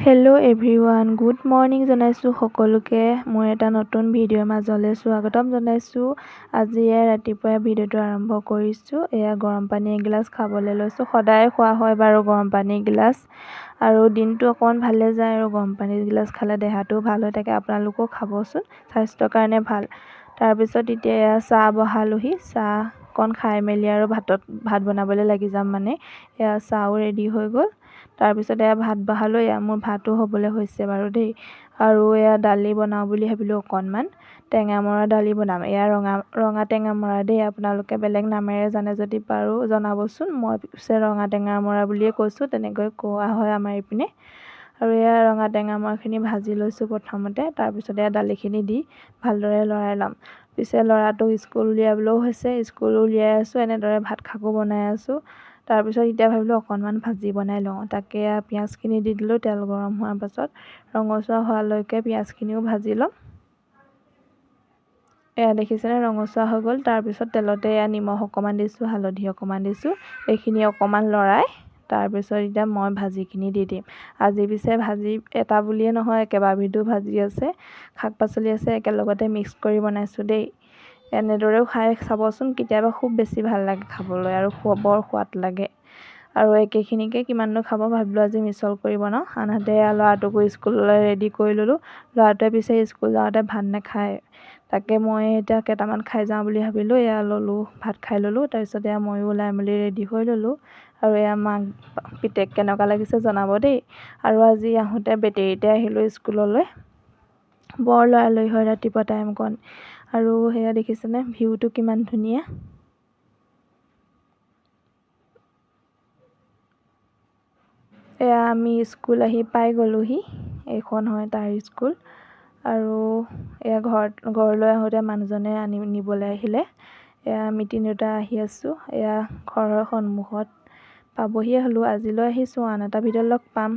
Hello' everyone, good morning জনাইছোঁ সকলোকে। মই এটা নতুন ভিডিঅ'ৰ মাজলৈ স্বাগতম জনাইছোঁ। আজি ৰাতিপুৱাই ভিডিঅ'টো আৰম্ভ কৰিছোঁ। এয়া গৰম পানী এগিলাচ খাবলৈ লৈছোঁ। সদায় খোৱা হয় বাৰু গৰম পানী এগিলাচ, আৰু দিনটো অকণমান ভালে যায় আৰু গৰম পানী এগিলাচ খালে দেহাটোও ভাল হৈ থাকে। আপোনালোকেও খাবচোন, স্বাস্থ্যৰ কাৰণে ভাল। তাৰপিছত এতিয়া এয়া চাহ বহালোহি। চাহকণ খাই মেলি আৰু ভাত বনাবলৈ লাগি যাম। মানে এয়া চাহো ৰেডি হৈ গ'ল। তাৰপিছত এয়া ভাত বহালোঁ। এয়া মোৰ ভাতো হ'বলৈ হৈছে বাৰু দেই। আৰু এয়া দালি বনাওঁ বুলি ভাবিলোঁ, অকণমান টেঙামৰা দালি বনাম। এয়া ৰঙা টেঙামৰা দেই। আপোনালোকে বেলেগ নামেৰে জানে যদি বাৰু জনাবচোন। মই পিছে ৰঙা টেঙামৰা বুলিয়ে কৈছোঁ, তেনেকৈ কোৱা হয় আমাৰ এইপিনে। আৰু এয়া ৰঙা টেঙামৰাখিনি ভাজি লৈছোঁ প্ৰথমতে। তাৰপিছত এয়া দালিখিনি দি ভালদৰে লৰাই ল'ম। পিছে ল'ৰাটোক স্কুল উলিয়াবলৈও হৈছে, স্কুল উলিয়াই আছোঁ। এনেদৰে ভাত খাকো বনাই আছোঁ। তাৰপিছত এতিয়া ভাবিলোঁ অকণমান ভাজি বনাই লওঁ। তাকে পিঁয়াজখিনি দি দিলোঁ। তেল গৰম হোৱাৰ পাছত ৰঙচুৱা হোৱালৈকে পিঁয়াজখিনিও ভাজি ল'ম। এয়া দেখিছেনে, ৰঙচুৱা হৈ গ'ল। তাৰপিছত তেলতে এয়া নিমখ অকণমান দিছোঁ, হালধি অকণমান দিছোঁ। এইখিনি অকণমান লৰাই তাৰপিছত এতিয়া মই ভাজিখিনি দি দিম। আজি পিছে ভাজি এটা বুলিয়ে নহয়, কেইবাবিধো ভাজি আছে, শাক পাচলি আছে, একেলগতে মিক্স কৰি বনাইছোঁ দেই। এনেদৰেও খাই চাবচোন, কেতিয়াবা খুব বেছি ভাল লাগে খাবলৈ আৰু বৰ সোৱাদ লাগে। আৰু একেখিনিকে কিমাননো খাব ভাবিলোঁ আজি মিছল কৰি বনাওঁ। আনহাতে ল'ৰাটোকো স্কুললৈ ৰেডি কৰি ল'লোঁ। ল'ৰাটোৱে পিছে স্কুল যাওঁতে ভাত নাখায়। তাকে মই এতিয়া কেইটামান খাই যাওঁ বুলি ভাবিলোঁ। এয়া ল'লোঁ, ভাত খাই ল'লোঁ। তাৰপিছত এয়া ময়ো ওলাই মেলি ৰেডি হৈ ল'লোঁ। আৰু এয়া মাক পিতেক কেনেকুৱা লাগিছে জনাব দেই। আৰু আজি আহোঁতে বেটেৰীতে আহিলোঁ স্কুললৈ। বৰ লৰালৰি হয় ৰাতিপুৱা টাইমকণ। আৰু সেয়া দেখিছেনে, ভিউটো কিমান ধুনীয়া। এয়া আমি স্কুল আহি পাই গ'লোহি। এইখন হয় তাৰ স্কুল। আৰু এয়া ঘৰলৈ আহোঁতে মানুহজনে নিবলৈ আহিলে। এয়া আমি তিনিওটা আহি আছোঁ। এয়া ঘৰৰ সন্মুখত পাবহিয়ে হ'লোঁ। আজিলৈ আহিছোঁ, আন এটা ভিডিঅ'ত লগ পাম।